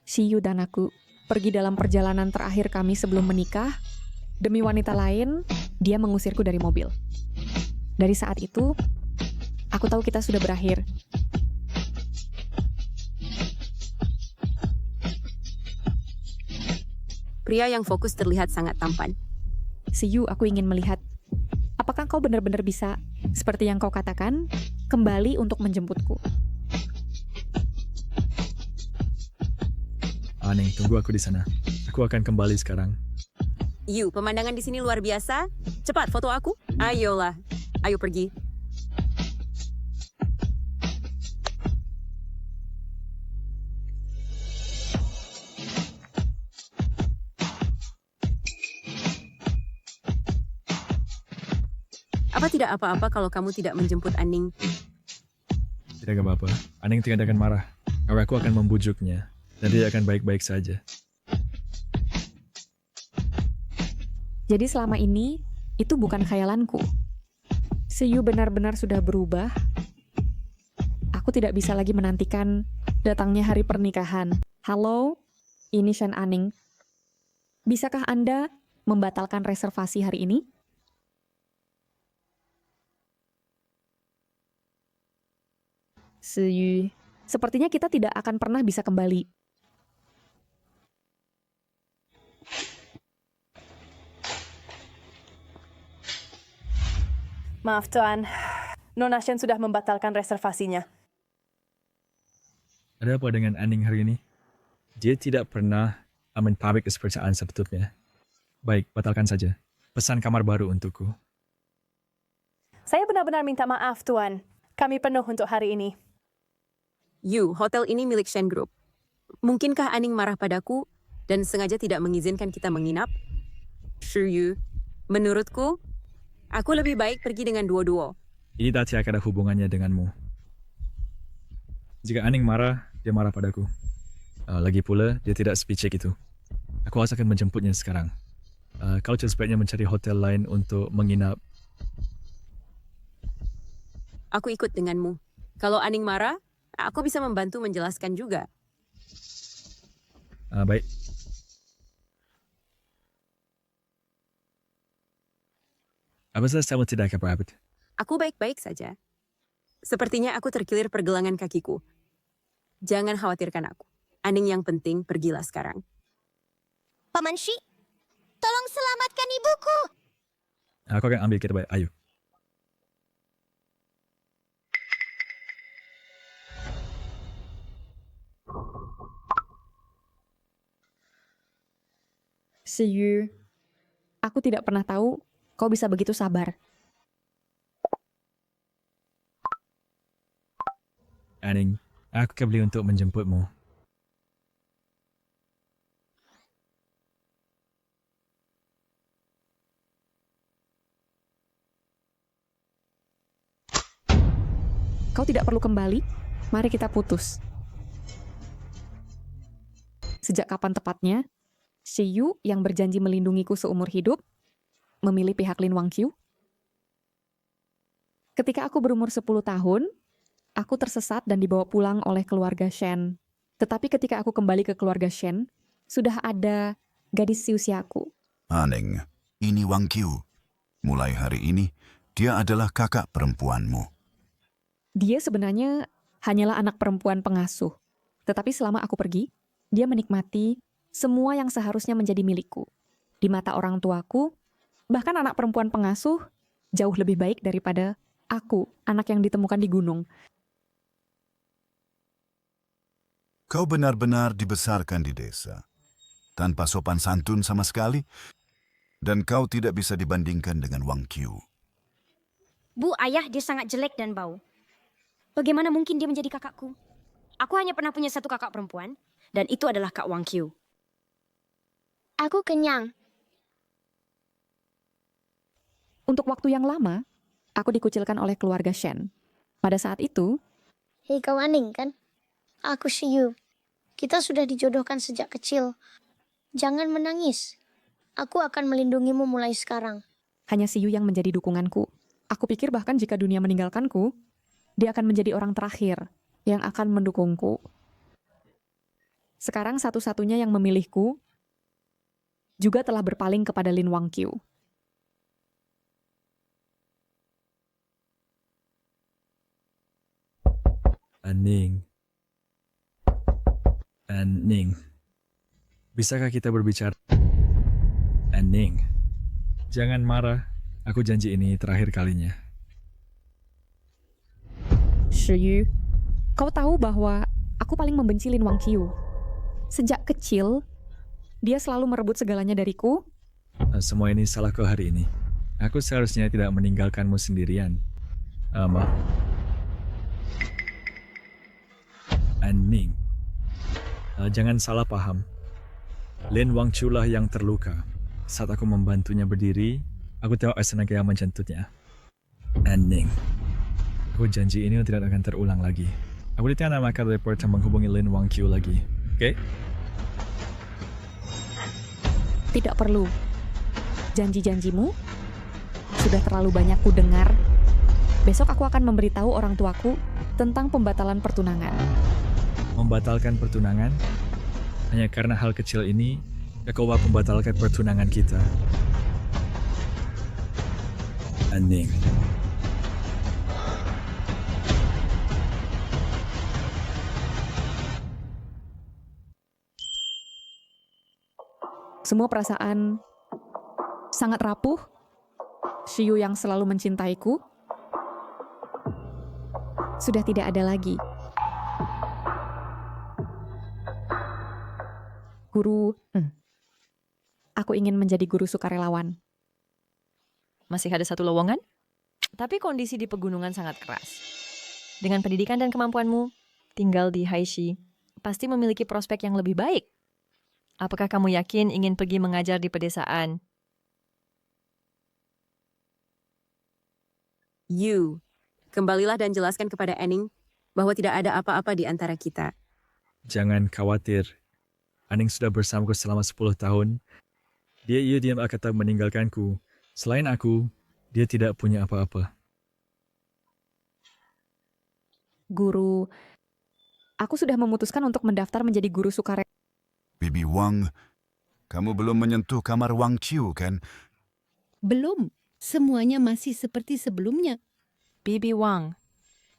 Siyu dan aku pergi dalam perjalanan terakhir kami sebelum menikah. Demi wanita lain, dia mengusirku dari mobil. Dari saat itu, aku tahu kita sudah berakhir. Pria yang fokus terlihat sangat tampan. Siyu, aku ingin melihat, apakah kau benar-benar bisa, seperti yang kau katakan, kembali untuk menjemputku? Aning, tunggu aku di sana. Aku akan kembali sekarang. Yu, pemandangan di sini luar biasa. Cepat foto aku. Ayolah. Ayo pergi. Apa tidak apa-apa kalau kamu tidak menjemput Aning? Tidak apa-apa. Aning tidak akan marah. Karena aku akan membujuknya. Dan dia akan baik-baik saja. Jadi selama ini, itu bukan khayalanku. Siyu benar-benar sudah berubah. Aku tidak bisa lagi menantikan datangnya hari pernikahan. Halo, ini Shen Aning. Bisakah Anda membatalkan reservasi hari ini? Siyu, sepertinya kita tidak akan pernah bisa kembali. Maaf Tuan, Nona Shen sudah membatalkan reservasinya. Ada apa dengan Aning hari ini? Dia tidak pernah pamit kepercayaan sebetulnya. Baik, batalkan saja. Pesan kamar baru untukku. Saya benar-benar minta maaf Tuan. Kami penuh untuk hari ini. Yu, hotel ini milik Shen Group. Mungkinkah Aning marah padaku dan sengaja tidak mengizinkan kita menginap? Sure Yu, menurutku, aku lebih baik pergi dengan duo-duo. Ini tidak ada hubungannya denganmu. Jika Aning marah, dia marah padaku. Lagi pula, dia tidak sepicik itu. Aku harus akan menjemputnya sekarang. Kau sebaiknya mencari hotel lain untuk menginap. Aku ikut denganmu. Kalau Aning marah, aku bisa membantu menjelaskan juga. Baik. Apa saja kamu tidak apa-apa? Aku baik-baik saja. Sepertinya aku terkilir pergelangan kakiku. Jangan khawatirkan aku. Aning yang penting, pergilah sekarang. Paman Shi, tolong selamatkan ibuku. Aku akan ambil kita baik. Ayo. Siyu, aku tidak pernah tahu kau bisa begitu sabar. Aning, aku kembali untuk menjemputmu. Kau tidak perlu kembali, mari kita putus. Sejak kapan tepatnya, Siyu yang berjanji melindungiku seumur hidup, memilih pihak Lin Wangqiu? Ketika aku berumur 10 tahun, aku tersesat dan dibawa pulang oleh keluarga Shen. Tetapi ketika aku kembali ke keluarga Shen, sudah ada gadis seusiaku. Aning, ini Wang Qiu. Mulai hari ini, dia adalah kakak perempuanmu. Dia sebenarnya hanyalah anak perempuan pengasuh. Tetapi selama aku pergi, dia menikmati semua yang seharusnya menjadi milikku. Di mata orang tuaku, bahkan anak perempuan pengasuh jauh lebih baik daripada aku, anak yang ditemukan di gunung. Kau benar-benar dibesarkan di desa, tanpa sopan santun sama sekali, dan kau tidak bisa dibandingkan dengan Wang Qiu. Bu, ayah dia sangat jelek dan bau. Bagaimana mungkin dia menjadi kakakku? Aku hanya pernah punya satu kakak perempuan, dan itu adalah Kak Wang Qiu. Aku kenyang. Untuk waktu yang lama, aku dikucilkan oleh keluarga Shen. Pada saat itu, Hei kau Aning kan? Aku Siyu. Kita sudah dijodohkan sejak kecil. Jangan menangis. Aku akan melindungimu mulai sekarang. hanya Siyu yang menjadi dukunganku. Aku pikir bahkan jika dunia meninggalkanku, dia akan menjadi orang terakhir yang akan mendukungku. Sekarang satu-satunya yang memilihku juga telah berpaling kepada Lin Wangqiu. Aning. Aning. Bisakah kita berbicara? Aning. Jangan marah. Aku janji ini terakhir kalinya. Shiyu, kau tahu bahwa aku paling membenci Lin Wangqiu. Sejak kecil, dia selalu merebut segalanya dariku. Semua ini salahku hari ini. Aku seharusnya tidak meninggalkanmu sendirian. Maaf. Aning. Jangan salah paham. Lin Wangqiu lah yang terluka. Saat aku membantunya berdiri, aku tengok Asanagaya mencentutnya. Aning. Aku janji ini tidak akan terulang lagi. Aku tidak akan reporter menghubungi Lin Wangqiu lagi. Oke? Tidak perlu. Janji-janjimu sudah terlalu banyak ku dengar. Besok aku akan memberitahu orang tuaku tentang pembatalan pertunangan. Membatalkan pertunangan? Hanya karena hal kecil ini, kau membatalkan pertunangan kita. Aning. Semua perasaan sangat rapuh. Shiyu yang selalu mencintaiku sudah tidak ada lagi. Guru, aku ingin menjadi guru sukarelawan. Masih ada satu lowongan? Tapi kondisi di pegunungan sangat keras. Dengan pendidikan dan kemampuanmu, tinggal di Haishi pasti memiliki prospek yang lebih baik. Apakah kamu yakin ingin pergi mengajar di pedesaan? You, kembalilah dan jelaskan kepada Aning bahwa tidak ada apa-apa di antara kita. Jangan khawatir. Aning sudah bersamaku selama 10 tahun. Ia diam kata meninggalkanku. Selain aku, dia tidak punya apa-apa. Guru, aku sudah memutuskan untuk mendaftar menjadi guru sukarelawan. Bibi Wang, kamu belum menyentuh kamar Wangqiu, kan? Belum. Semuanya masih seperti sebelumnya. Bibi Wang,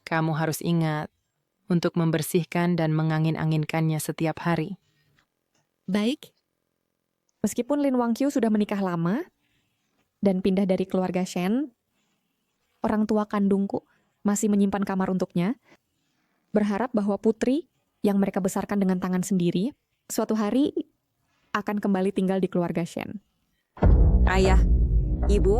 kamu harus ingat untuk membersihkan dan mengangin-anginkannya setiap hari. Baik. Meskipun Lin Wangqiu sudah menikah lama dan pindah dari keluarga Shen, orang tua kandungku masih menyimpan kamar untuknya, berharap bahwa putri yang mereka besarkan dengan tangan sendiri suatu hari akan kembali tinggal di keluarga Shen. Ayah, Ibu,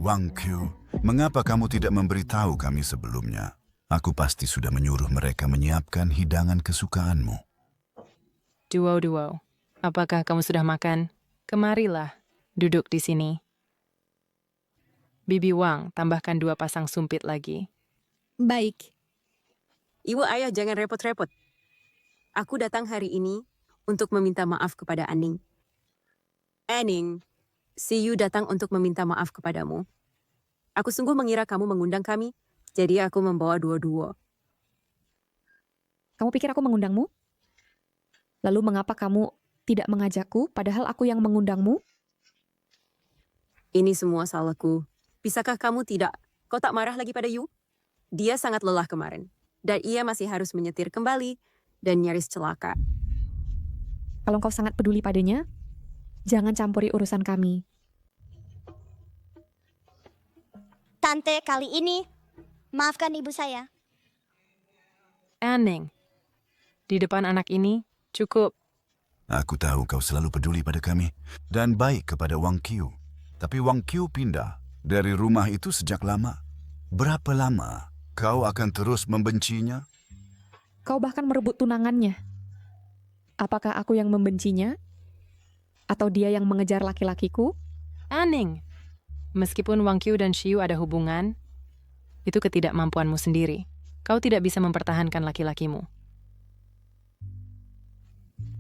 Wangqiu, mengapa kamu tidak memberitahu kami sebelumnya? Aku pasti sudah menyuruh mereka menyiapkan hidangan kesukaanmu. Duo-duo, apakah kamu sudah makan? Kemarilah, duduk di sini. Bibi Wang, tambahkan 2 pasang sumpit lagi. Baik. Ibu, Ayah jangan repot-repot. Aku datang hari ini untuk meminta maaf kepada Aning. Aning, si Yu datang untuk meminta maaf kepadamu. Aku sungguh mengira kamu mengundang kami, jadi aku membawa duo-duo. Kamu pikir aku mengundangmu? Lalu mengapa kamu tidak mengajakku padahal aku yang mengundangmu? Ini semua salahku. Bisakah kamu tidak? Kau tak marah lagi pada Yu? Dia sangat lelah kemarin. Dan ia masih harus menyetir kembali dan nyaris celaka. Kalau kau sangat peduli padanya, jangan campuri urusan kami. Tante, kali ini, maafkan ibu saya. Aning, di depan anak ini, cukup. Aku tahu kau selalu peduli pada kami dan baik kepada Wangqiu. Tapi Wangqiu pindah dari rumah itu sejak lama. Berapa lama kau akan terus membencinya? Kau bahkan merebut tunangannya. Apakah aku yang membencinya? Atau dia yang mengejar laki-lakiku? Aning, meskipun Wangqiu dan Shiyu ada hubungan, itu ketidakmampuanmu sendiri. Kau tidak bisa mempertahankan laki-lakimu.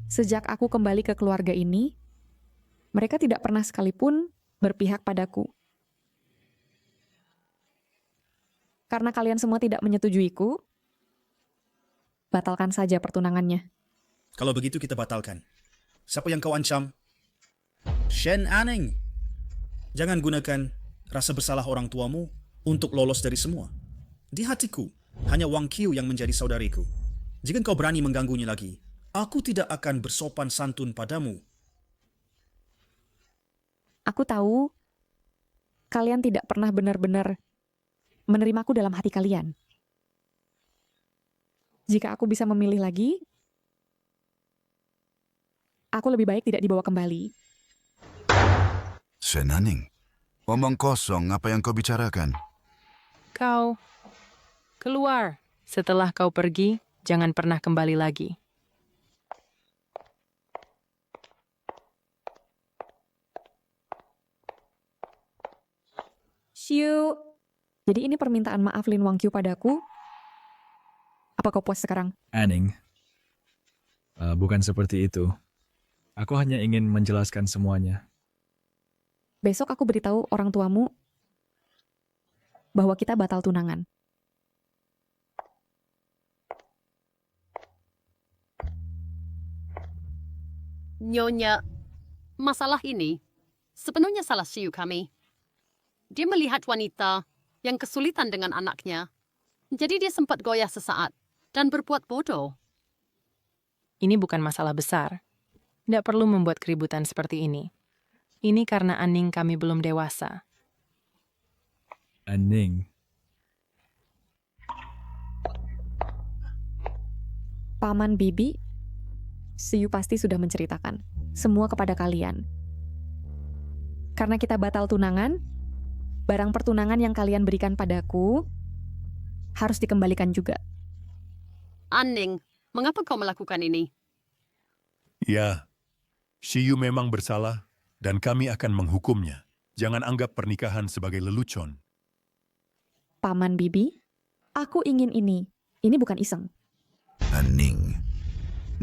Sejak aku kembali ke keluarga ini, mereka tidak pernah sekalipun berpihak padaku. Karena kalian semua tidak menyetujuiku, batalkan saja pertunangannya. Kalau begitu kita batalkan. Siapa yang kau ancam? Shen Anning. Jangan gunakan rasa bersalah orang tuamu untuk lolos dari semua. Di hatiku, hanya Wang Qiu yang menjadi saudariku. Jika kau berani mengganggunya lagi, aku tidak akan bersopan santun padamu. Aku tahu kalian tidak pernah benar-benar menerimaku dalam hati kalian. Jika aku bisa memilih lagi, aku lebih baik tidak dibawa kembali. Shen Anning, omong kosong apa yang kau bicarakan? Kau keluar. Setelah kau pergi, jangan pernah kembali lagi. Xiu. Jadi ini permintaan maaf Lin Wangqiu padaku. Apa kau puas sekarang? Anning, bukan seperti itu. Aku hanya ingin menjelaskan semuanya. Besok aku beritahu orang tuamu bahwa kita batal tunangan. Nyonya, masalah ini sepenuhnya salah Xiu kami. Dia melihat wanita yang kesulitan dengan anaknya. Jadi dia sempat goyah sesaat dan berbuat bodoh. Ini bukan masalah besar. Tidak perlu membuat keributan seperti ini. Ini karena Anning kami belum dewasa. Anning, Paman Bibi, Xiu pasti sudah menceritakan semua kepada kalian. Karena kita batal tunangan, barang pertunangan yang kalian berikan padaku harus dikembalikan juga. Anning, mengapa kau melakukan ini? Ya, Xiu memang bersalah dan kami akan menghukumnya. Jangan anggap pernikahan sebagai lelucon. Paman Bibi, aku ingin ini. Ini bukan iseng. Anning,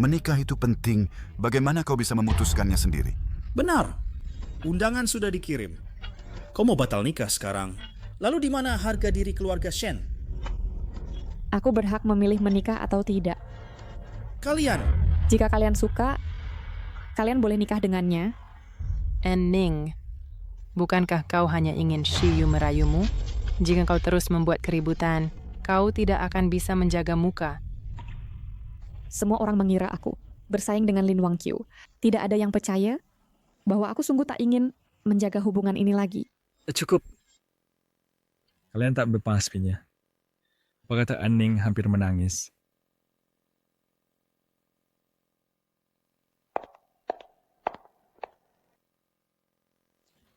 menikah itu penting. Bagaimana kau bisa memutuskannya sendiri? Benar. Undangan sudah dikirim. Kau mau batal nikah sekarang. Lalu di mana harga diri keluarga Shen? Aku berhak memilih menikah atau tidak. Kalian. Jika kalian suka, kalian boleh nikah dengannya. Anning, bukankah kau hanya ingin Xiu merayumu? Jika kau terus membuat keributan, kau tidak akan bisa menjaga muka. Semua orang mengira aku bersaing dengan Lin Wangqiu. Tidak ada yang percaya bahwa aku sungguh tak ingin menjaga hubungan ini lagi. cukup. Kalian tak berpaspinya. Apa kata Anning hampir menangis.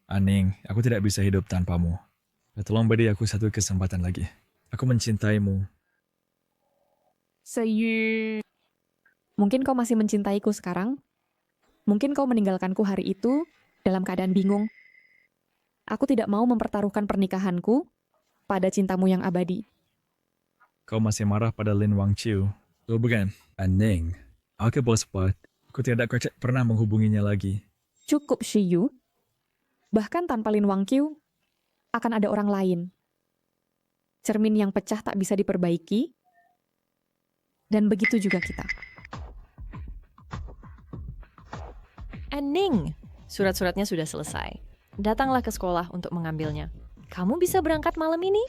Anning, aku tidak bisa hidup tanpamu. Tolong beri aku satu kesempatan lagi. Aku mencintaimu. Xiu. Mungkin kau masih mencintaiku sekarang. Mungkin kau meninggalkanku hari itu dalam keadaan bingung. Aku tidak mau mempertaruhkan pernikahanku pada cintamu yang abadi. Kau masih marah pada Lin Wangqiu. Oh bukan, Anning. Aku bospot. Aku tidak pernah menghubunginya lagi. Cukup, Xiu. Bahkan tanpa Lin Wangqiu, akan ada orang lain. Cermin yang pecah tak bisa diperbaiki, dan begitu juga kita. Anning, surat-suratnya sudah selesai. Datanglah ke sekolah untuk mengambilnya. Kamu bisa berangkat malam ini?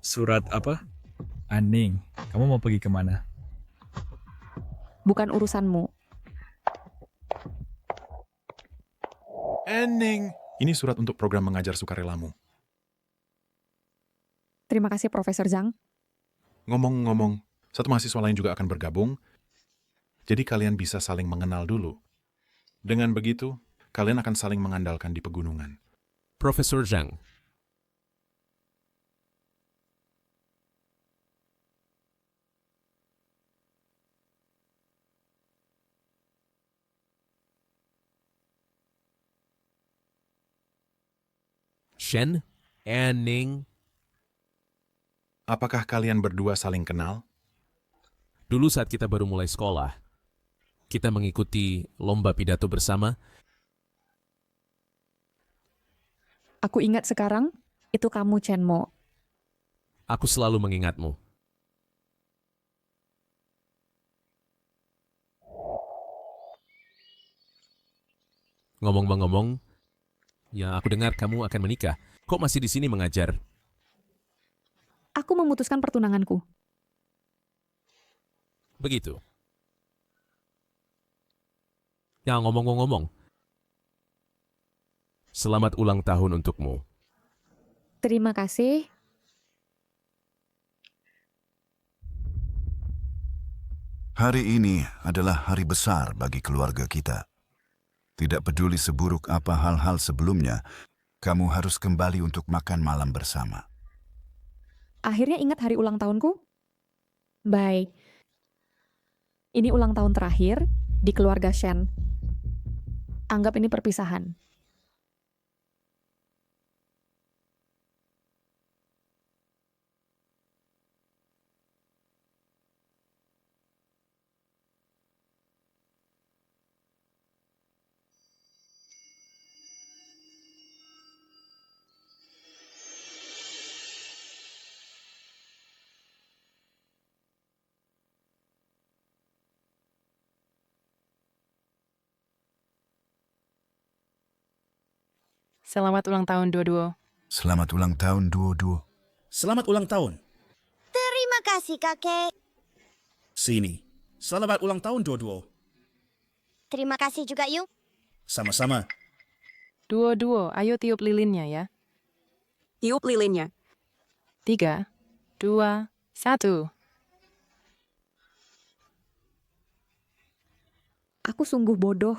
Surat apa? Anning, kamu mau pergi kemana? Bukan urusanmu. Anning, ini surat untuk program mengajar sukarelamu. Terima kasih, Profesor Zhang. Ngomong-ngomong, satu mahasiswa lain juga akan bergabung. Jadi kalian bisa saling mengenal dulu. Dengan begitu, kalian akan saling mengandalkan di pegunungan. Profesor Zhang. Shen, Anning. Apakah kalian berdua saling kenal? Dulu saat kita baru mulai sekolah, kita mengikuti lomba pidato bersama. Aku ingat sekarang, itu kamu, Chen Mo. Aku selalu mengingatmu. Ngomong-ngomong, ya aku dengar kamu akan menikah. Kok masih di sini mengajar? Aku memutuskan pertunanganku. Begitu. Ya ngomong-ngomong, selamat ulang tahun untukmu. Terima kasih. Hari ini adalah hari besar bagi keluarga kita. Tidak peduli seburuk apa hal-hal sebelumnya, kamu harus kembali untuk makan malam bersama. Akhirnya ingat hari ulang tahunku? Baik. Ini ulang tahun terakhir di keluarga Shen. Anggap ini perpisahan. Selamat ulang tahun, Duo-Duo. Selamat ulang tahun, Duo-Duo. Selamat ulang tahun. Terima kasih, kakek. Sini. Selamat ulang tahun, Duo-Duo. Terima kasih juga, Yu. Sama-sama. Duo-Duo, ayo tiup lilinnya ya. Tiup lilinnya. 3, 2, 1. Aku sungguh bodoh.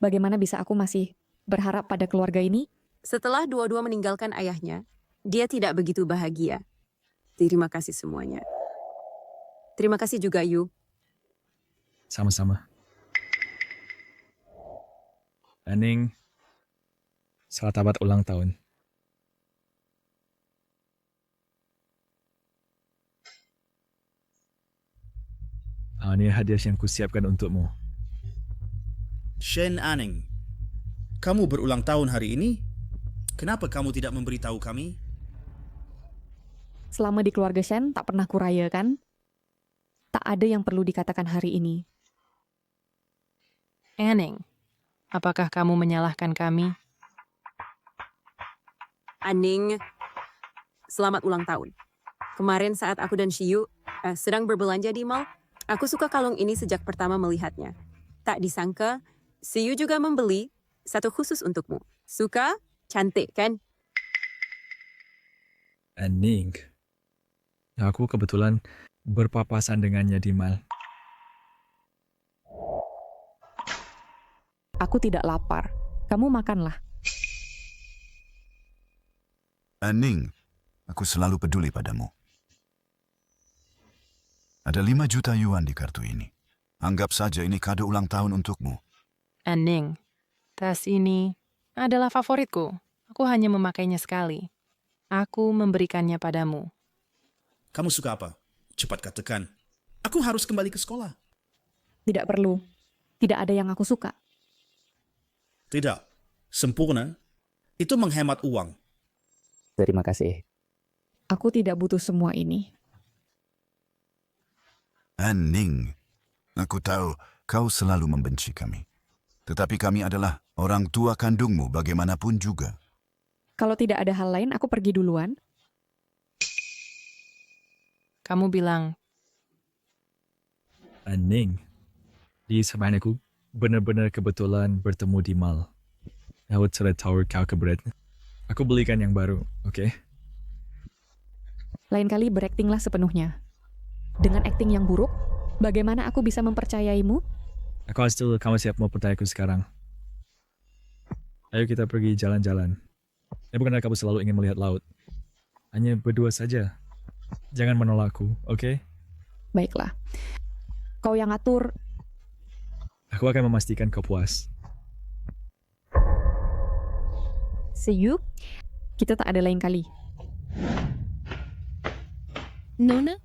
Bagaimana bisa aku masih berharap pada keluarga ini? Setelah dua-dua meninggalkan ayahnya, dia tidak begitu bahagia. Terima kasih semuanya. Terima kasih juga, Yu. Sama-sama. Aning, selamat ulang tahun. Ini hadiah yang kusiapkan untukmu. Shen Anning, kamu berulang tahun hari ini? Kenapa kamu tidak memberitahu kami? Selama di keluarga Shen tak pernah kurayakan. Tak ada yang perlu dikatakan hari ini. Anning, apakah kamu menyalahkan kami? Aning, selamat ulang tahun. Kemarin saat aku dan Shiyu sedang berbelanja di mall, aku suka kalung ini sejak pertama melihatnya. Tak disangka, Shiyu juga membeli satu khusus untukmu. Suka? Cantik, kan? Aning, aku kebetulan berpapasan dengannya di mall. Aku tidak lapar. Kamu makanlah. Aning, aku selalu peduli padamu. Ada 5 juta yuan di kartu ini. Anggap saja ini kado ulang tahun untukmu. Anning, tas ini adalah favoritku. Aku hanya memakainya sekali. Aku memberikannya padamu. Kamu suka apa? Cepat katakan. Aku harus kembali ke sekolah. Tidak perlu. Tidak ada yang aku suka. Tidak. Sempurna. Itu menghemat uang. Terima kasih. Aku tidak butuh semua ini. Aning, aku tahu kau selalu membenci kami. Tetapi kami adalah orang tua kandungmu bagaimanapun juga. Kalau tidak ada hal lain, aku pergi duluan. Kamu bilang, Aning, di zaman aku benar-benar kebetulan bertemu di mall. Aku sudah tahu kau keberat. Aku belikan yang baru, oke? Lain kali beraktinglah sepenuhnya. Dengan akting yang buruk, bagaimana aku bisa mempercayaimu? Aku harus dulu, kamu siap mau pertanyaanku sekarang. Ayo kita pergi jalan-jalan. Bukan kamu selalu ingin melihat laut. Hanya berdua saja. Jangan menolakku, oke? Baiklah. Kau yang atur. Aku akan memastikan kau puas. See you. Kita tak ada lain kali. Nona,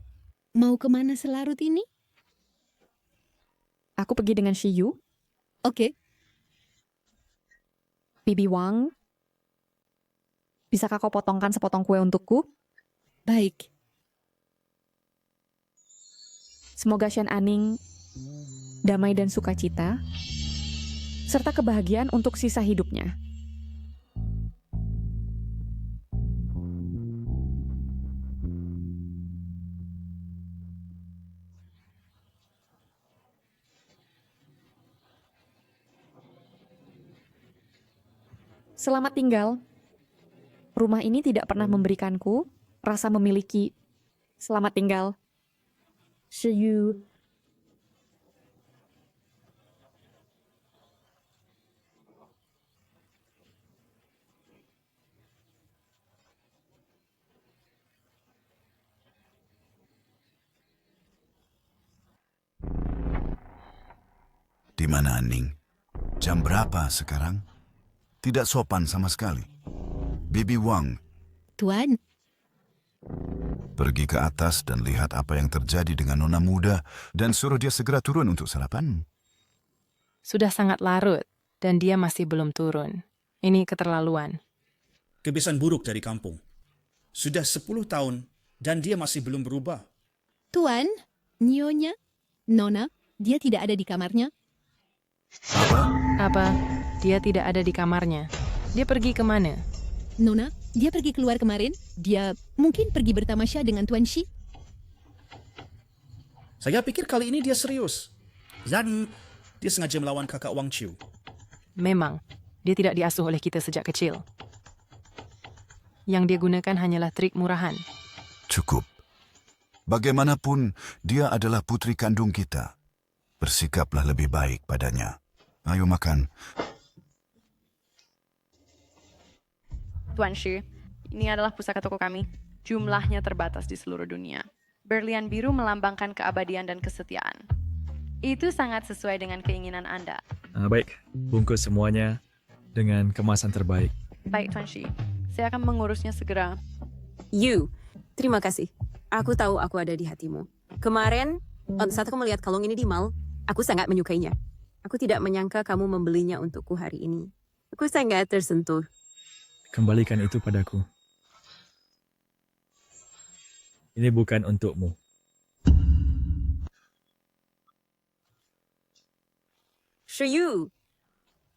mau kemana selarut ini? Aku pergi dengan Shiyu. Oke. Bibi Wang. Bisakah kau potongkan sepotong kue untukku? Baik. Semoga Shen Aning damai dan sukacita. serta kebahagiaan untuk sisa hidupnya. Selamat tinggal. Rumah ini tidak pernah memberikanku rasa memiliki. Selamat tinggal. See you. Di mana Aning? Jam berapa sekarang? Tidak sopan sama sekali. Bibi Wang, Tuan, pergi ke atas dan lihat apa yang terjadi dengan nona muda dan suruh dia segera turun untuk sarapan. Sudah sangat larut, dan dia masih belum turun. Ini keterlaluan. Kebiasaan buruk dari kampung. Sudah 10 tahun dan dia masih belum berubah. Tuan, Nyonya, Nona, dia tidak ada di kamarnya. Apa? Dia tidak ada di kamarnya. Dia pergi kemana? Nona, dia pergi keluar kemarin. Dia mungkin pergi bertamasya dengan Tuan Shi. Saya pikir kali ini dia serius. Dan dia sengaja melawan kakak Wang Qiu. Memang, dia tidak diasuh oleh kita sejak kecil. Yang dia gunakan hanyalah trik murahan. Cukup. Bagaimanapun, dia adalah putri kandung kita. Bersikaplah lebih baik padanya. Ayo makan. Tuan Shi, ini adalah pusaka toko kami. Jumlahnya terbatas di seluruh dunia. Berlian biru melambangkan keabadian dan kesetiaan. Itu sangat sesuai dengan keinginan Anda. Baik, bungkus semuanya dengan kemasan terbaik. Baik, Tuan Shi. Saya akan mengurusnya segera. You, terima kasih. Aku tahu aku ada di hatimu. Kemarin, saat aku melihat kalung ini di mall, aku sangat menyukainya. Aku tidak menyangka kamu membelinya untukku hari ini. Aku sangat tersentuh. Kembalikan itu padaku. Ini bukan untukmu. Shiyu,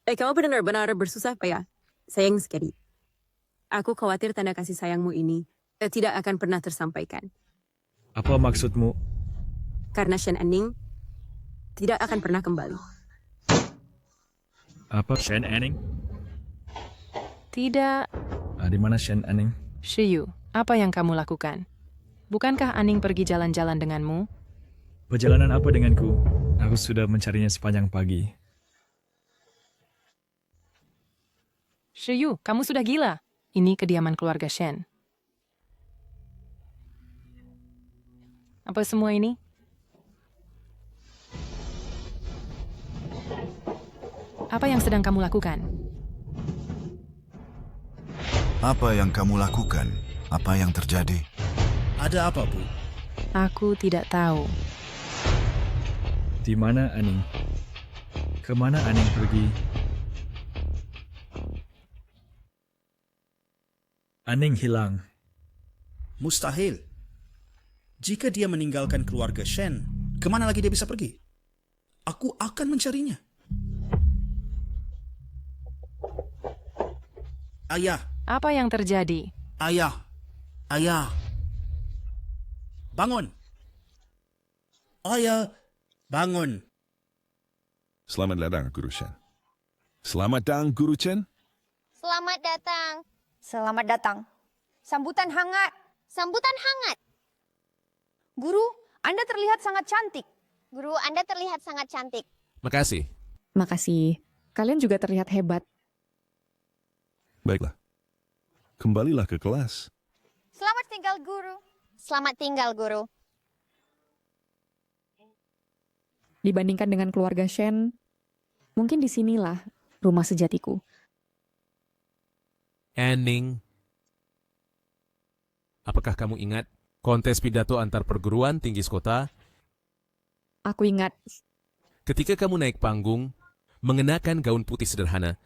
kamu benar-benar bersusah payah. Sayang sekali. Aku khawatir tanda kasih sayangmu ini tidak akan pernah tersampaikan. Apa maksudmu? Karena Shen Aning tidak akan pernah kembali. Apa Shen Aning? Tidak. Di mana Shen Aning? Shiyu, apa yang kamu lakukan? Bukankah Aning pergi jalan-jalan denganmu? Perjalanan apa denganku? Aku sudah mencarinya sepanjang pagi. Shiyu, kamu sudah gila. Ini kediaman keluarga Shen. Apa semua ini? Apa yang sedang kamu lakukan? Apa yang kamu lakukan? Apa yang terjadi? Ada apa, Bu? Aku tidak tahu. Di mana Aning? Kemana Aning pergi? Aning hilang. Mustahil. Jika dia meninggalkan keluarga Shen, kemana lagi dia bisa pergi? Aku akan mencarinya. Ayah. Apa yang terjadi? Ayah. Ayah. Bangun. Ayah, bangun. Selamat datang, Guru Shen. Selamat datang, Guru Chen. Selamat datang. Selamat datang. Sambutan hangat. Sambutan hangat. Guru, Anda terlihat sangat cantik. Guru, Anda terlihat sangat cantik. Makasih. Makasih. Kalian juga terlihat hebat. Baiklah. Kembalilah ke kelas. Selamat tinggal, Guru. Selamat tinggal, Guru. Dibandingkan dengan keluarga Shen, mungkin disinilah rumah sejatiku. Aning, apakah kamu ingat kontes pidato antar perguruan tinggi sekota? Aku ingat. Ketika kamu naik panggung, mengenakan gaun putih sederhana,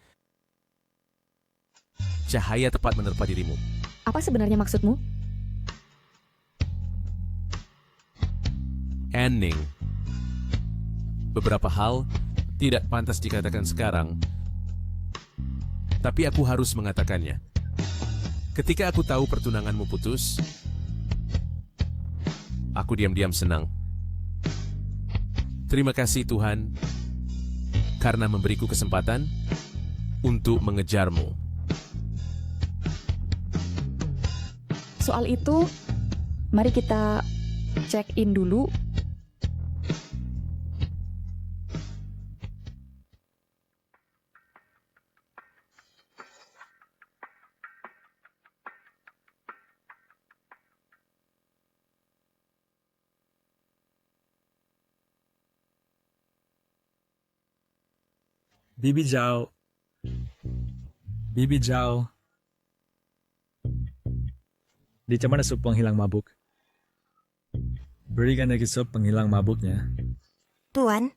cahaya tepat menerpa dirimu. Apa sebenarnya maksudmu? Aning, beberapa hal tidak pantas dikatakan sekarang, tapi aku harus mengatakannya. Ketika aku tahu pertunanganmu putus, aku diam-diam senang. Terima kasih Tuhan karena memberiku kesempatan untuk mengejarmu. Soal itu, mari kita check in dulu. Bibi Zhao. Bibi Zhao. Di mana sup penghilang mabuk? Berikan lagi sup penghilang mabuknya. Tuan,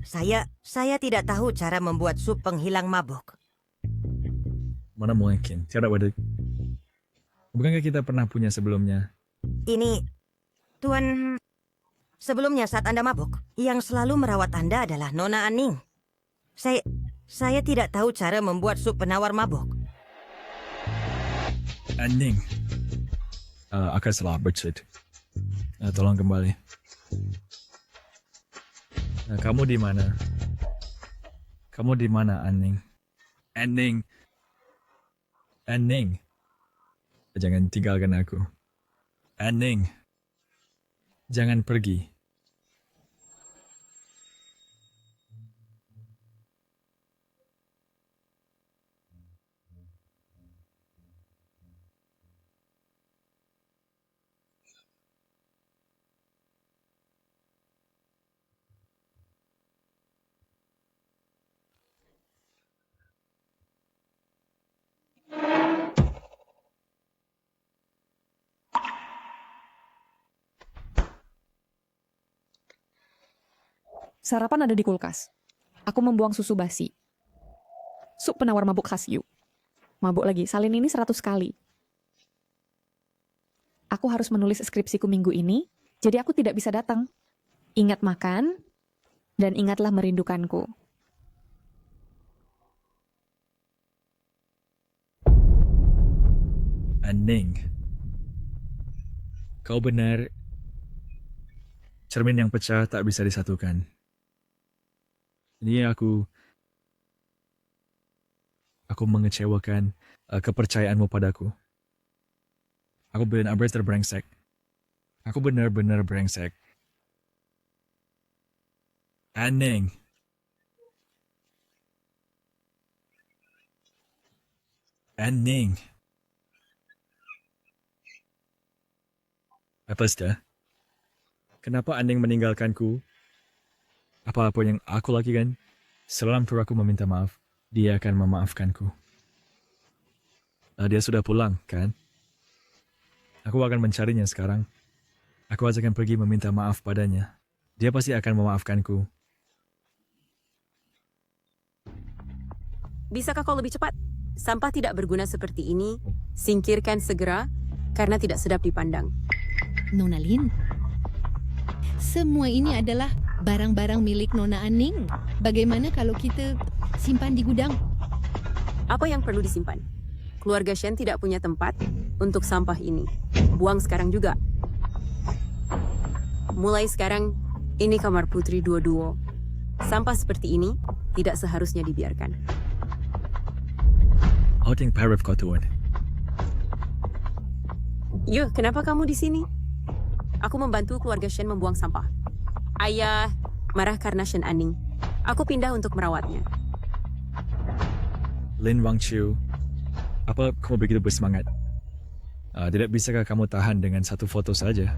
saya tidak tahu cara membuat sup penghilang mabuk. Mana mungkin? Tiada wadah. Bukankah kita pernah punya sebelumnya? Ini, Tuan, sebelumnya saat Anda mabuk, yang selalu merawat Anda adalah Nona Aning. Saya tidak tahu cara membuat sup penawar mabuk. Aning. Akan salah bercet. Tolong kembali. Kamu di mana? Kamu di mana, Aning? Aning. Aning. Jangan tinggalkan aku. Aning. Jangan pergi. Sarapan ada di kulkas. Aku membuang susu basi. Sup penawar mabuk khas Yu. Mabuk lagi, salin ini 100 kali. Aku harus menulis skripsiku minggu ini, jadi aku tidak bisa datang. Ingat makan, dan ingatlah merindukanku. Aning. Kau benar. Cermin yang pecah tak bisa disatukan. Ini aku mengecewakan kepercayaanmu padaku. Aku benar-benar brengsek. Aku benar-benar brengsek. Aning. Aning. Apa sudah? Kenapa Aning meninggalkanku? Apa-apa yang aku lakukan, selama aku meminta maaf, dia akan memaafkanku. Dia sudah pulang, kan? Aku akan mencarinya sekarang. Aku akan pergi meminta maaf padanya. Dia pasti akan memaafkanku. Bisakah kau lebih cepat? Sampah tidak berguna seperti ini, singkirkan segera karena tidak sedap dipandang. Nona Lin, semua ini adalah barang-barang milik Nona Aning. Bagaimana kalau kita simpan di gudang? Apa yang perlu disimpan? Keluarga Shen tidak punya tempat untuk sampah ini. Buang sekarang juga. Mulai sekarang, ini kamar Putri Duo-Duo. Sampah seperti ini tidak seharusnya dibiarkan. Outing paraf kau tuan. Yuk, kenapa kamu di sini? Aku membantu keluarga Shen membuang sampah. Ayah marah karena Shen Aning. Aku pindah untuk merawatnya. Lin Wangqiu, apa kamu begitu bersemangat? Tidak bisakah kamu tahan dengan satu foto saja?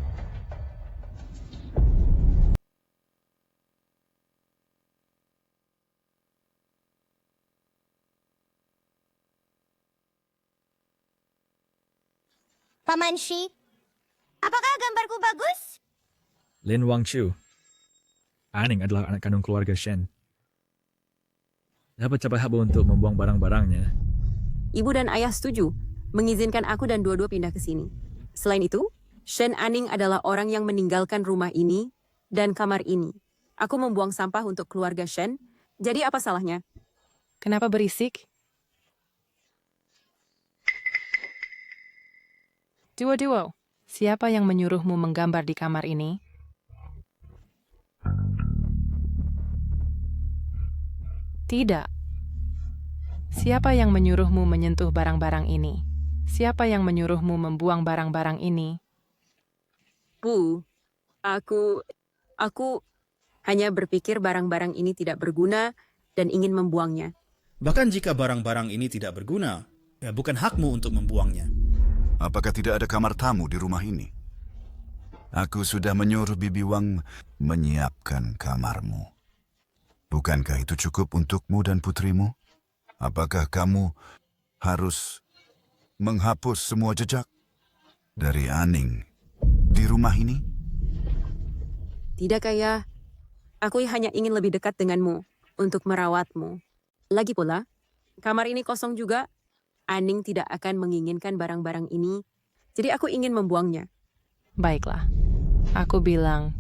Paman Shi, apakah gambarku bagus? Lin Wangqiu, Aning adalah anak kandung keluarga Shen. Dapat cepat untuk membuang barang-barangnya. Ibu dan ayah setuju mengizinkan aku dan Duo-Duo pindah ke sini. Selain itu, Shen Aning adalah orang yang meninggalkan rumah ini dan kamar ini. Aku membuang sampah untuk keluarga Shen Jadi apa salahnya? Kenapa berisik? Duo-duo, siapa yang menyuruhmu menggambar di kamar ini? Tidak. Siapa yang menyuruhmu menyentuh barang-barang ini? Siapa yang menyuruhmu membuang barang-barang ini? Bu, aku hanya berpikir barang-barang ini tidak berguna dan ingin membuangnya. Bahkan jika barang-barang ini tidak berguna, ya bukan hakmu untuk membuangnya. Apakah tidak ada kamar tamu di rumah ini? Aku sudah menyuruh Bibi Wang menyiapkan kamarmu. Bukankah itu cukup untukmu dan putrimu? Apakah kamu harus menghapus semua jejak dari Aning di rumah ini? Tidak, Ayah. Aku hanya ingin lebih dekat denganmu untuk merawatmu. Lagi pula, kamar ini kosong juga. Aning tidak akan menginginkan barang-barang ini, jadi aku ingin membuangnya. Baiklah, aku bilang,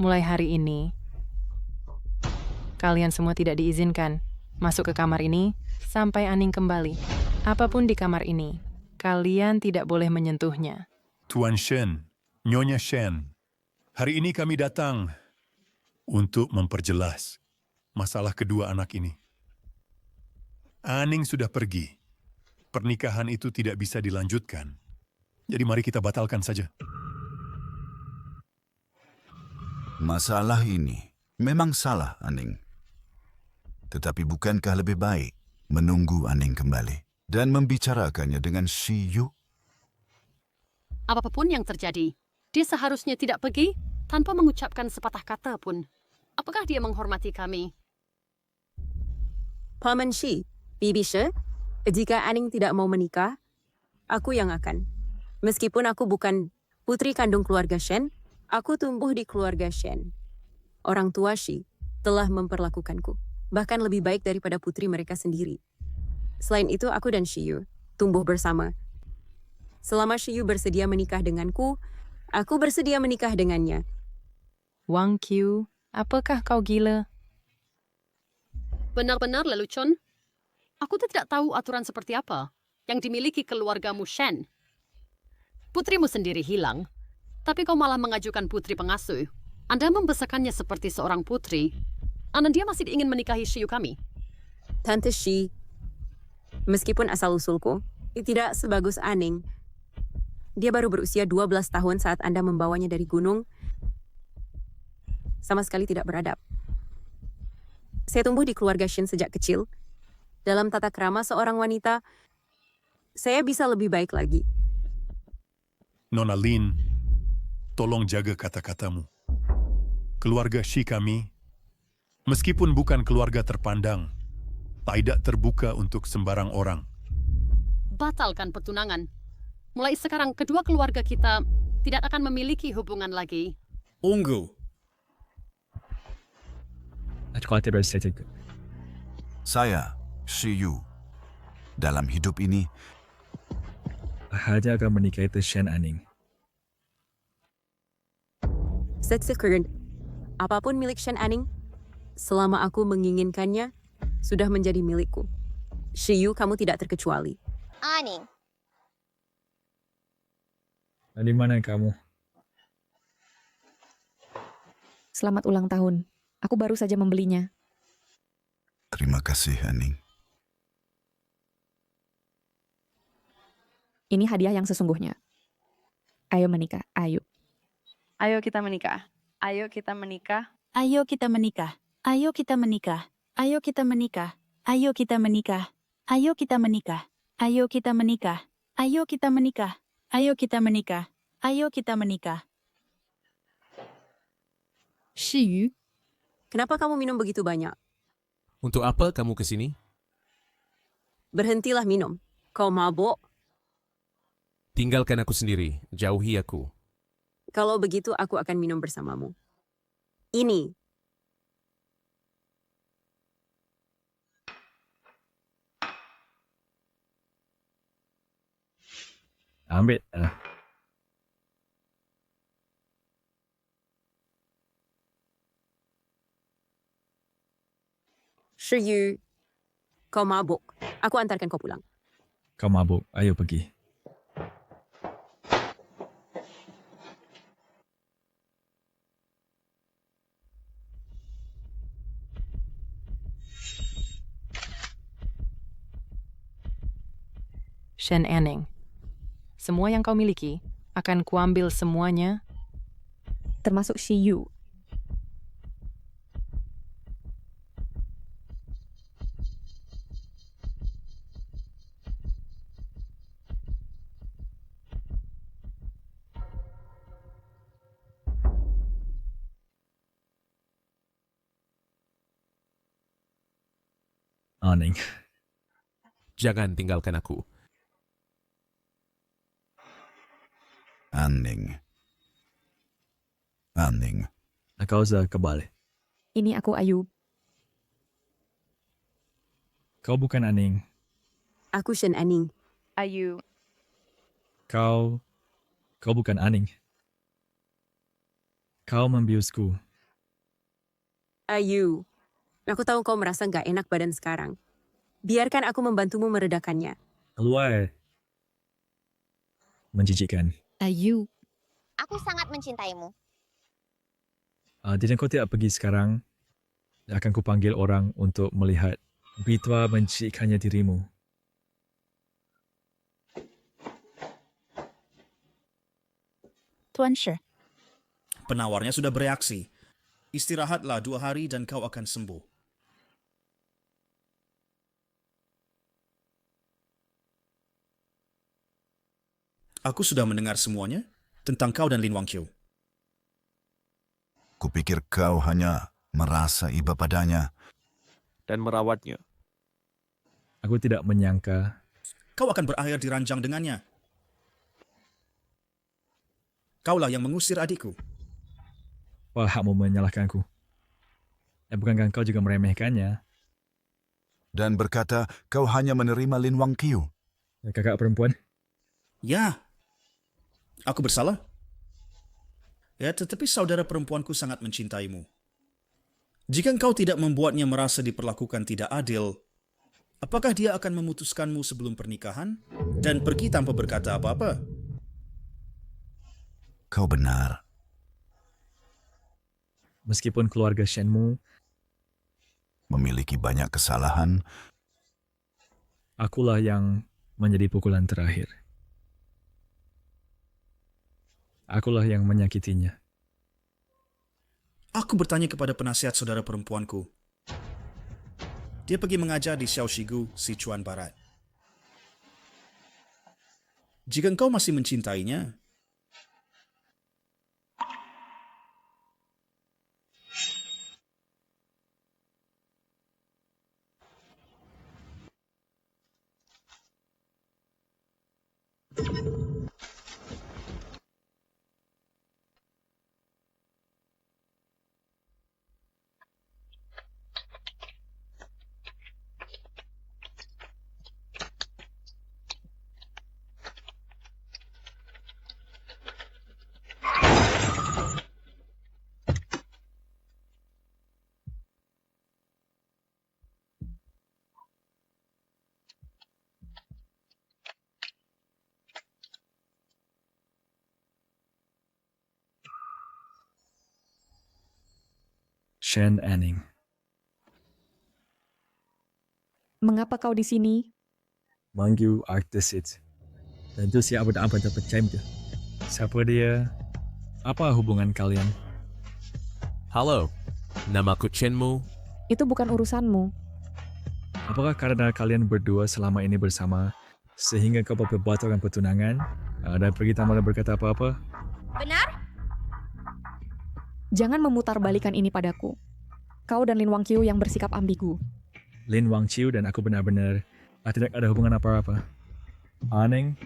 mulai hari ini, kalian semua tidak diizinkan masuk ke kamar ini sampai Aning kembali. Apapun di kamar ini, kalian tidak boleh menyentuhnya. Tuan Shen, Nyonya Shen, hari ini kami datang untuk memperjelas masalah kedua anak ini. Aning sudah pergi. Pernikahan itu tidak bisa dilanjutkan. Jadi mari kita batalkan saja. Masalah ini memang salah, Aning. Tetapi bukankah lebih baik menunggu Aning kembali dan membicarakannya dengan Shi Yu? Apapun yang terjadi, dia seharusnya tidak pergi tanpa mengucapkan sepatah kata pun. Apakah dia menghormati kami? Paman Shi, Bibi She, jika Aning tidak mau menikah, aku yang akan. Meskipun aku bukan putri kandung keluarga Shen, aku tumbuh di keluarga Shen. Orang tua Shi telah memperlakukanku, bahkan lebih baik daripada putri mereka sendiri. Selain itu, aku dan Shi Yu tumbuh bersama. Selama Shi Yu bersedia menikah denganku, aku bersedia menikah dengannya. Wang Qiu, apakah kau gila? Benar-benar lelucon. Aku tidak tahu aturan seperti apa yang dimiliki keluargamu Shen. Putrimu sendiri hilang, tapi kau malah mengajukan putri pengasuh. Anda membesarkannya seperti seorang putri, dan dia masih ingin menikahi Shi Yu kami. Tante Shi, meskipun asal-usulku tidak sebagus Aning, dia baru berusia 12 tahun saat Anda membawanya dari gunung. Sama sekali tidak beradab. Saya tumbuh di keluarga Shen sejak kecil. Dalam tata krama seorang wanita, saya bisa lebih baik lagi. Nona Lin, tolong jaga kata-katamu. Keluarga Shi kami, meskipun bukan keluarga terpandang, tidak terbuka untuk sembarang orang. Batalkan pertunangan. Mulai sekarang, kedua keluarga kita tidak akan memiliki hubungan lagi. Tunggu. Saya, Shi Yu, dalam hidup ini, hanya akan menikahi Shen Aning. Setsekern, apapun milik Shen Aning, selama aku menginginkannya, sudah menjadi milikku. Shi Yu, kamu tidak terkecuali. Aning. Di mana kamu? Selamat ulang tahun. Aku baru saja membelinya. terima kasih, Aning. Ini hadiah yang sesungguhnya. Ayo menikah, ayo. Ayo kita menikah. Ayo kita menikah. Ayo kita menikah. Ayo kita menikah. Ayo kita menikah. Ayo kita menikah. Ayo kita menikah. Ayo kita menikah. Ayo kita menikah. Ayo kita menikah. Ayo kita menikah. Shi Yu, Kenapa kamu minum begitu banyak? Untuk apa kamu ke sini? Berhentilah minum. Kau mabuk. Tinggalkan aku sendiri, jauhi aku. Kalau begitu, aku akan minum bersamamu. Ini. Ambil. Shiyu, kau mabuk. Aku antarkan kau pulang. Kau mabuk, ayo pergi. Shen Anning, semua yang kau miliki akan kuambil semuanya. Termasuk Shiyu. Aning. Jangan tinggalkan aku. Anning. Anning. Kau sudah kembali. Ini aku Ayub. Kau bukan Aning. Aku Shen Anning. Ayu. Kau bukan Aning. Kau membiusku. Ayu, aku tahu kau merasa nggak enak badan sekarang. Biarkan aku membantumu meredakannya. Keluar. Menjijikkan. Ayu. Aku sangat mencintaimu. Jika kau tidak pergi sekarang, akan kupanggil orang untuk melihat betapa menjijikkannya dirimu. Tuan Shi. Penawarnya sudah bereaksi. Istirahatlah 2 hari dan kau akan sembuh. Aku sudah mendengar semuanya tentang kau dan Lin Wangqiu. Kupikir kau hanya merasa iba padanya. Dan merawatnya. Aku tidak menyangka Kau akan berakhir di ranjang dengannya. Kaulah yang mengusir adikku. apa hakmu menyalahkanku. Bukankah kau juga meremehkannya? Dan berkata kau hanya menerima Lin Wangqiu. Kakak perempuan? Ya, aku bersalah. Ya, tetapi saudara perempuanku sangat mencintaimu. Jika engkau tidak membuatnya merasa diperlakukan tidak adil, apakah dia akan memutuskanmu sebelum pernikahan dan pergi tanpa berkata apa-apa? Kau benar. Meskipun keluarga Shenmu memiliki banyak kesalahan, akulah yang menjadi pukulan terakhir. Akulah yang menyakitinya. Aku bertanya kepada penasihat saudara perempuanku. Dia pergi mengajar di Xiaoshigu, Sichuan Barat. Jika engkau masih mencintainya, Shen Anning. Mengapa kau di sini? Manggu Arcticid. Tentu siapa dapat percaya dia. Siapa dia? Apa hubungan kalian? Halo, namaku Chenmu. Itu bukan urusanmu. Apakah karena kalian berdua selama ini bersama sehingga kau membatalkan pertunangan dan pergi tanpa berkata apa-apa? Benar? Jangan memutarbalikan ini padaku. Kau dan Lin Wangqiu yang bersikap ambigu. Lin Wangqiu dan aku benar-benar tidak ada hubungan apa-apa. Anning,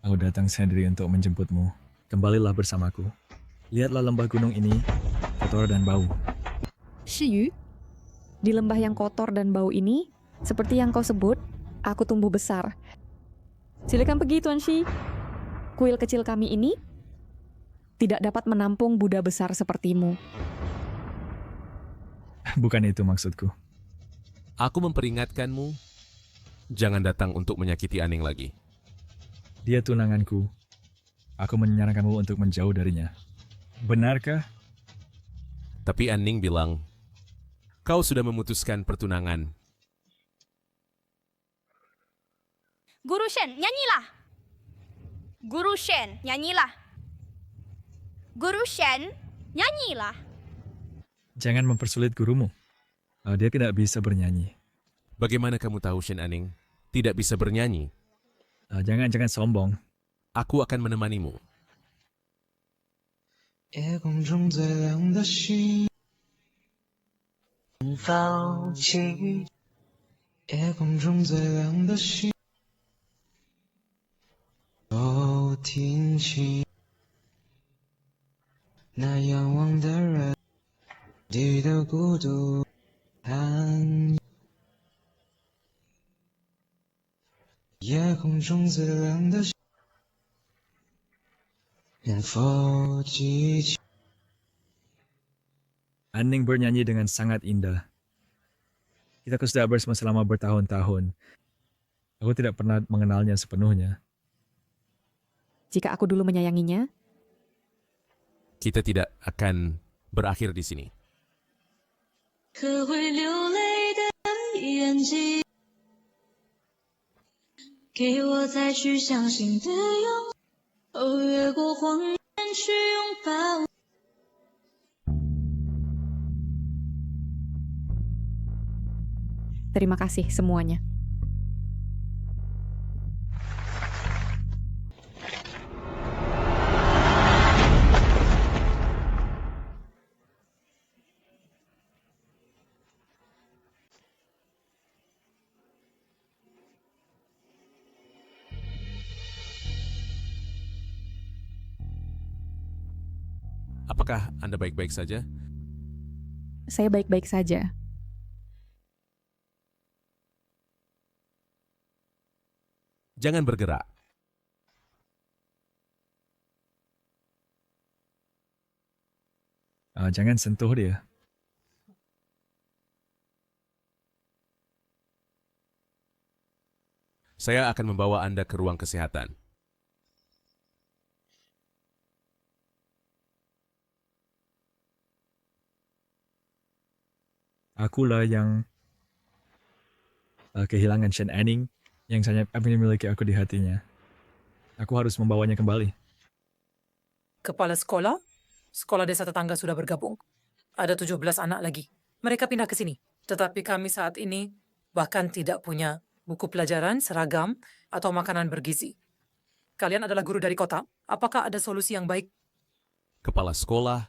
aku datang sendiri untuk menjemputmu. Kembalilah bersamaku. Lihatlah lembah gunung ini, kotor dan bau. Shiyu, di lembah yang kotor dan bau ini, seperti yang kau sebut, aku tumbuh besar. Silakan pergi, Tuan Shi. Kuil kecil kami ini tidak dapat menampung Buddha besar sepertimu. Bukan itu maksudku. Aku memperingatkanmu, jangan datang untuk menyakiti Aning lagi. Dia tunanganku. Aku menyarankanmu untuk menjauh darinya. Benarkah? Tapi Aning bilang, kau sudah memutuskan pertunangan. Guru Shen, nyanyilah. Guru Shen, nyanyilah. Guru Shen, nyanyilah. Jangan mempersulit gurumu. Dia tidak bisa bernyanyi. Bagaimana kamu tahu Shen Aning tidak bisa bernyanyi? Jangan sombong. Aku akan menemanimu. 夜空中最亮的星，放弃。夜空中最亮的星，都听清。那仰望的人，地狱的孤独，寒。夜空中最亮的星。 Aning bernyanyi dengan sangat indah. Kita sudah bersama selama bertahun-tahun. Aku tidak pernah mengenalnya sepenuhnya. Jika aku dulu menyayanginya, kita tidak akan berakhir di sini. 可会流泪的眼睛，给我再去相信的勇气。 哦，越过谎言去拥抱。 terima kasih semuanya. Apakah Anda baik-baik saja? Saya baik-baik saja. Jangan bergerak. Jangan sentuh dia. Saya akan membawa Anda ke ruang kesehatan. Akulah yang kehilangan Shen Aning yang sangat memiliki aku di hatinya. Aku harus membawanya kembali. Kepala sekolah, sekolah desa tetangga sudah bergabung. Ada 17 anak lagi. Mereka pindah ke sini. Tetapi kami saat ini bahkan tidak punya buku pelajaran, seragam, atau makanan bergizi. Kalian adalah guru dari kota. Apakah ada solusi yang baik? Kepala sekolah,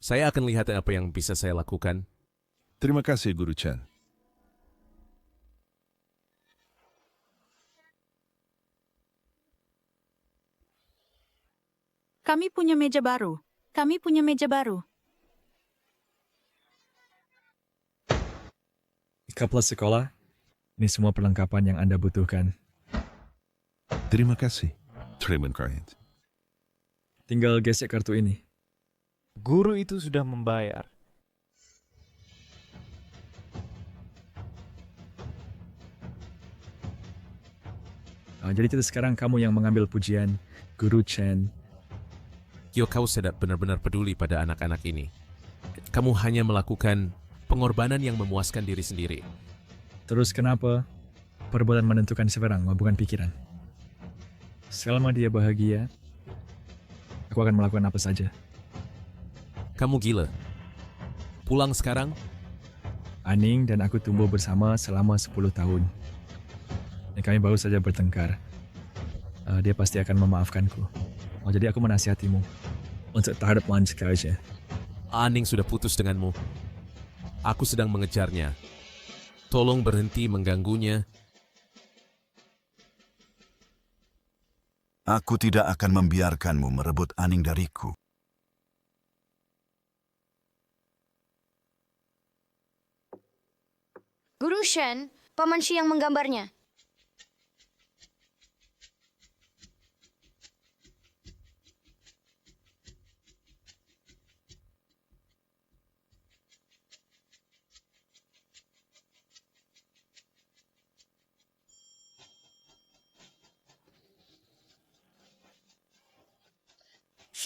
saya akan lihat apa yang bisa saya lakukan. Terima kasih, Guru Chen. Kami punya meja baru. Kami punya meja baru. Kepala sekolah, ini semua perlengkapan yang Anda butuhkan. Terima kasih. Terima kasih. Tinggal gesek kartu ini. Guru itu sudah membayar. Jadi itu sekarang kamu yang mengambil pujian, Guru Chen. Yo, kau tidak benar-benar peduli pada anak-anak ini. Kamu hanya melakukan pengorbanan yang memuaskan diri sendiri. Terus kenapa perbuatan menentukan seseorang, bukan pikiran? Selama dia bahagia, aku akan melakukan apa saja. Kamu gila. Pulang sekarang. Aning dan aku tumbuh bersama selama 10 tahun. Dan kami baru saja bertengkar. Dia pasti akan memaafkanku. Jadi aku menasihatimu untuk terhadap lanjutkan aja. Aning sudah putus denganmu. Aku sedang mengejarnya. Tolong berhenti mengganggunya. Aku tidak akan membiarkanmu merebut Aning dariku. Guru Shen, Paman Shi yang menggambarnya.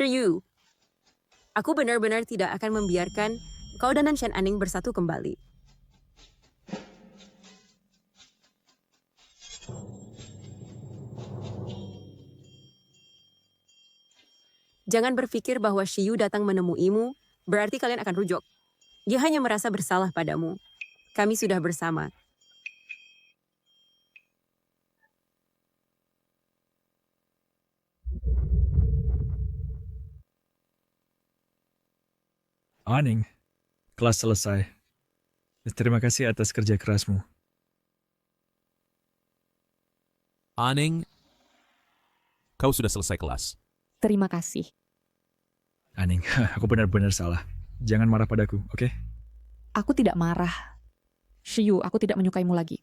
Shiyu, aku benar-benar tidak akan membiarkan kau dan Shen Aning bersatu kembali. Jangan berpikir bahwa Shiyu datang menemuimu, berarti kalian akan rujuk. Dia hanya merasa bersalah padamu. Kami sudah bersama. Aning, kelas selesai. Terima kasih atas kerja kerasmu. Aning, kau sudah selesai kelas. Terima kasih. Aning, aku benar-benar salah. Jangan marah padaku, oke? Aku tidak marah. Shiyu, aku tidak menyukaimu lagi.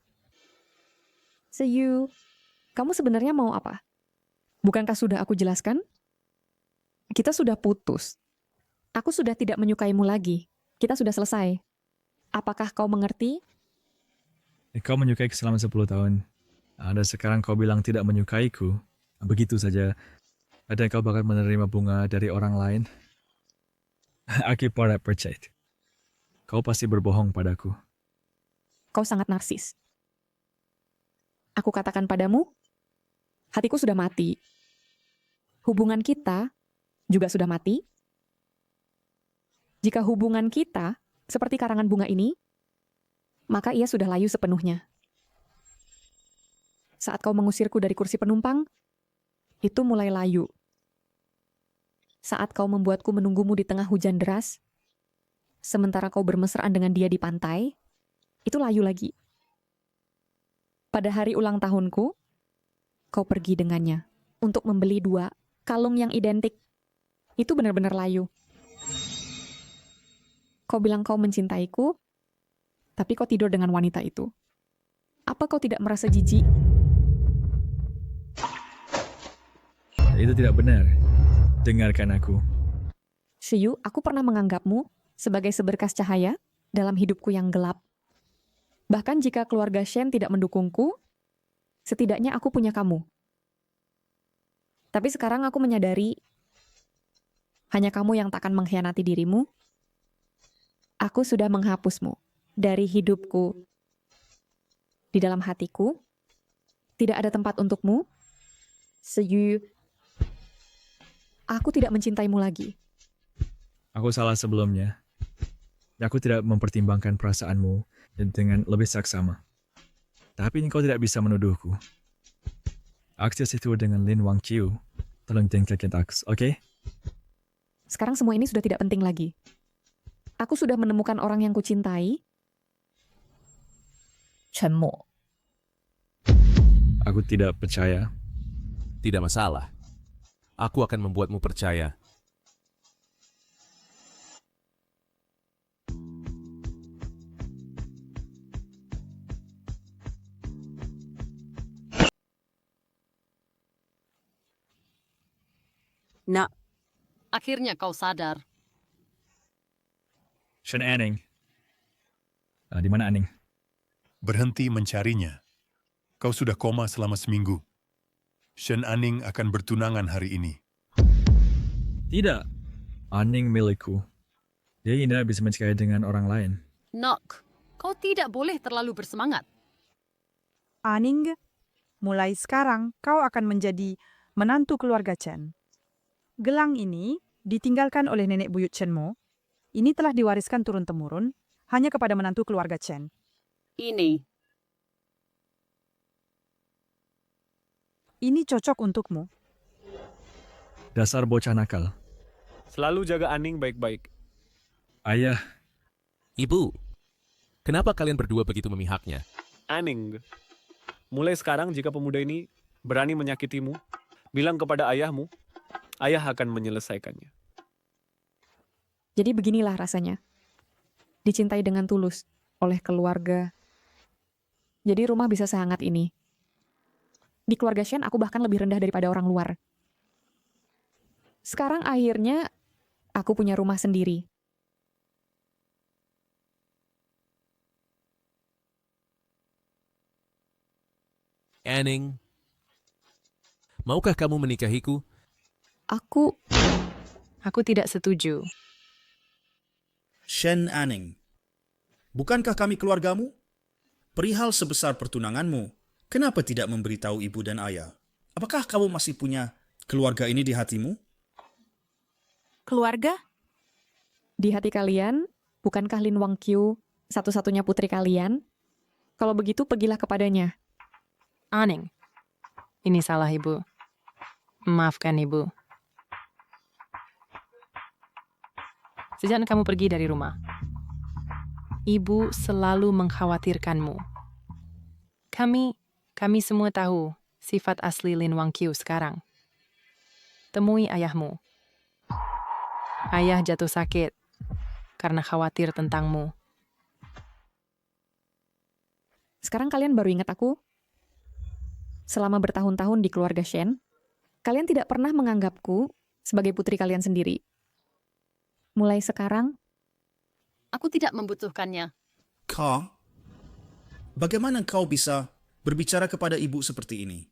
Shiyu, kamu sebenarnya mau apa? Bukankah sudah aku jelaskan? Kita sudah putus. Aku sudah tidak menyukaimu lagi. Kita sudah selesai. Apakah kau mengerti? Kau menyukaiku selama 10 tahun. Dan sekarang kau bilang tidak menyukaiku. Begitu saja. Dan kau bakal menerima bunga dari orang lain. Aku tidak percaya. Kau pasti berbohong padaku. Kau sangat narsis. Aku katakan padamu, hatiku sudah mati. Hubungan kita juga sudah mati. Jika hubungan kita seperti karangan bunga ini, maka ia sudah layu sepenuhnya. Saat kau mengusirku dari kursi penumpang, itu mulai layu. Saat kau membuatku menunggumu di tengah hujan deras, sementara kau bermesraan dengan dia di pantai, itu layu lagi. Pada hari ulang tahunku, kau pergi dengannya untuk membeli 2 kalung yang identik. Itu benar-benar layu. Kau bilang kau mencintaiku, tapi kau tidur dengan wanita itu. Apa kau tidak merasa jijik? Itu tidak benar. Dengarkan aku. Shiyu, aku pernah menganggapmu sebagai seberkas cahaya dalam hidupku yang gelap. Bahkan jika keluarga Shen tidak mendukungku, setidaknya aku punya kamu. Tapi sekarang aku menyadari, hanya kamu yang takkan mengkhianati dirimu. Aku sudah menghapusmu dari hidupku. Di dalam hatiku, tidak ada tempat untukmu. Shiyu, aku tidak mencintaimu lagi. Aku salah sebelumnya. Aku tidak mempertimbangkan perasaanmu dengan lebih saksama. Tapi kau tidak bisa menuduhku. Akses itu dengan Lin Wangqiu. Tolong tingkatkan aks, oke? Sekarang semua ini sudah tidak penting lagi. Aku sudah menemukan orang yang kucintai. Chenmo. Aku tidak percaya. Tidak masalah. Aku akan membuatmu percaya. Nak, Akhirnya kau sadar. Shen Aning. Di mana Aning? Berhenti mencarinya. Kau sudah koma selama seminggu. Shen Aning akan bertunangan hari ini. Tidak. Aning milikku. Dia tidak bisa mencari dengan orang lain. Nok, kau tidak boleh terlalu bersemangat. Aning, mulai sekarang kau akan menjadi menantu keluarga Chen. Gelang ini ditinggalkan oleh nenek buyut Chenmo. Ini telah diwariskan turun-temurun hanya kepada menantu keluarga Chen. Ini cocok untukmu. Dasar bocah nakal. Selalu jaga Aning baik-baik. Ayah. Ibu, kenapa kalian berdua begitu memihaknya? Aning, mulai sekarang jika pemuda ini berani menyakitimu, bilang kepada ayahmu, ayah akan menyelesaikannya. Jadi beginilah rasanya. Dicintai dengan tulus oleh keluarga. Jadi rumah bisa sehangat ini. Di keluarga Shen aku bahkan lebih rendah daripada orang luar. Sekarang akhirnya aku punya rumah sendiri. Aning, maukah kamu menikahiku? Aku Aku tidak setuju. Shen Anning, bukankah kami keluargamu? Perihal sebesar pertunanganmu, kenapa tidak memberitahu ibu dan ayah? Apakah kamu masih punya keluarga ini di hatimu? Keluarga? Di hati kalian, bukankah Lin Wangqiu satu-satunya putri kalian? Kalau begitu, pergilah kepadanya. Aning, ini salah ibu. Maafkan ibu. Sejak kamu pergi dari rumah, ibu selalu mengkhawatirkanmu. Kami semua tahu sifat asli Lin Wangqiu sekarang. Temui ayahmu. Ayah jatuh sakit karena khawatir tentangmu. Sekarang kalian baru ingat aku? Selama bertahun-tahun di keluarga Shen, kalian tidak pernah menganggapku sebagai putri kalian sendiri. Mulai sekarang, Aku tidak membutuhkannya. Ka, bagaimana kau bisa berbicara kepada ibu seperti ini?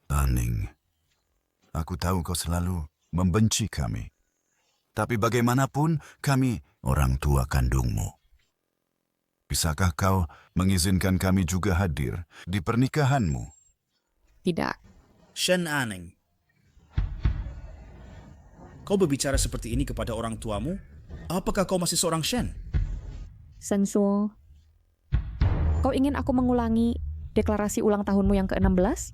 Anning, aku tahu kau selalu membenci kami. Tapi bagaimanapun, kami orang tua kandungmu. Bisakah kau mengizinkan kami juga hadir di pernikahanmu? tidak. Shen Anning, kau berbicara seperti ini kepada orang tuamu? Apakah kau masih seorang Shen? Sensuo, kau ingin aku mengulangi deklarasi ulang tahunmu yang ke-16?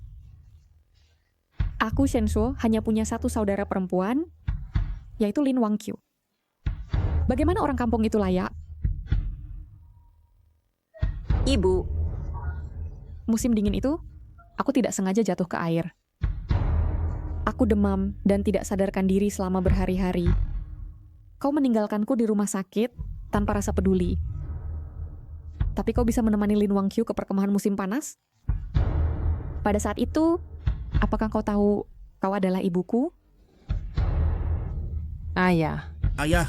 Aku, Sensuo, hanya punya satu saudara perempuan, yaitu Lin Wangqiu. Bagaimana orang kampung itu layak? Ibu, Musim dingin itu, aku tidak sengaja jatuh ke air. Aku demam dan tidak sadarkan diri selama berhari-hari. Kau meninggalkanku di rumah sakit tanpa rasa peduli. Tapi kau bisa menemani Lin Wangqiu ke perkemahan musim panas? Pada saat itu, apakah kau tahu kau adalah ibuku? Ayah. Ayah,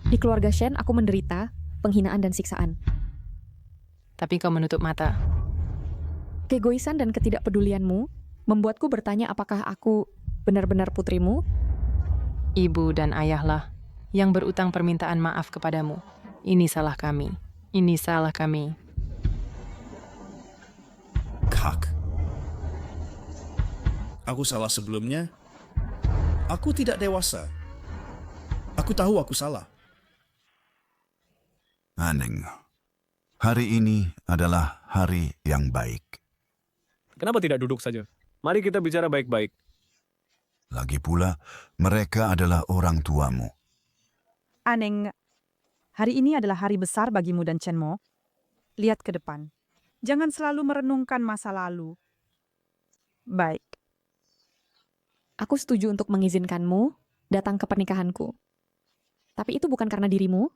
Di keluarga Shen, aku menderita penghinaan dan siksaan. Tapi kau menutup mata. Keegoisan dan ketidakpedulianmu membuatku bertanya apakah aku benar-benar putrimu? Ibu dan ayahlah yang berutang permintaan maaf kepadamu. Ini salah kami. Ini salah kami. Kak. Aku salah sebelumnya. Aku tidak dewasa. Aku tahu aku salah. Anning, hari ini adalah hari yang baik. Kenapa tidak duduk saja? Mari kita bicara baik-baik. Lagi pula, mereka adalah orang tuamu. Aneng, hari ini adalah hari besar bagimu dan Chen Mo. Lihat ke depan. Jangan selalu merenungkan masa lalu. Baik. Aku setuju untuk mengizinkanmu datang ke pernikahanku. Tapi itu bukan karena dirimu,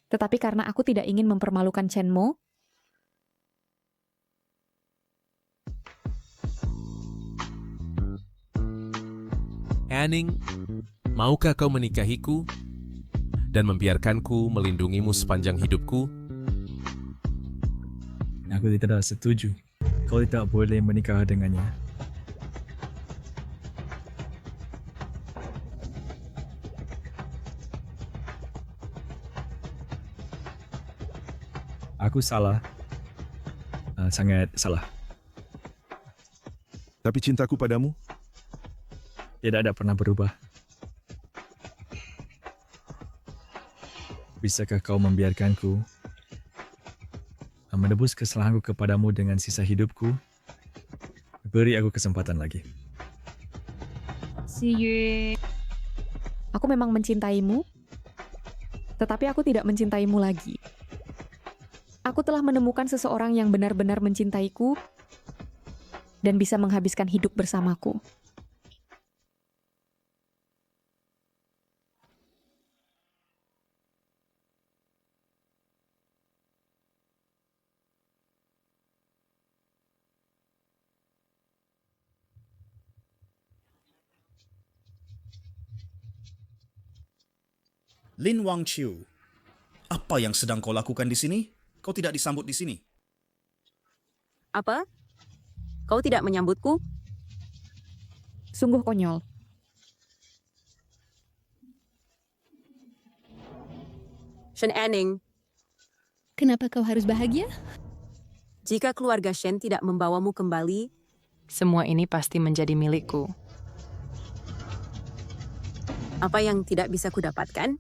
tetapi karena aku tidak ingin mempermalukan Chen Mo. Anning, maukah kau menikahiku dan membiarkanku melindungimu sepanjang hidupku? Aku tidak setuju. Kau tidak boleh menikah dengannya. Aku salah. Sangat salah. Tapi cintaku padamu? Tidak ada pernah berubah. Bisakah kau membiarkanku menebus kesalahanku kepadamu dengan sisa hidupku? Beri aku kesempatan lagi. Aku memang mencintaimu, tetapi aku tidak mencintaimu lagi. Aku telah menemukan seseorang yang benar-benar mencintaiku dan bisa menghabiskan hidup bersamaku. Lin Wangqiu, apa yang sedang kau lakukan di sini? Kau tidak disambut di sini. apa? Kau tidak menyambutku? Sungguh konyol. Shen Anning, Kenapa kau harus bahagia? jika keluarga Shen tidak membawamu kembali, Semua ini pasti menjadi milikku. apa yang tidak bisa kudapatkan?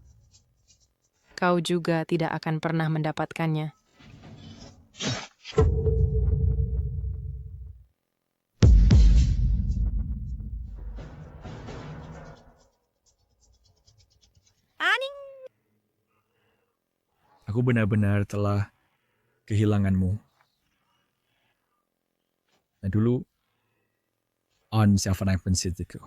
Kau juga tidak akan pernah mendapatkannya. Aku benar-benar telah kehilanganmu. Dan dulu, on siapa yang pensiun itu.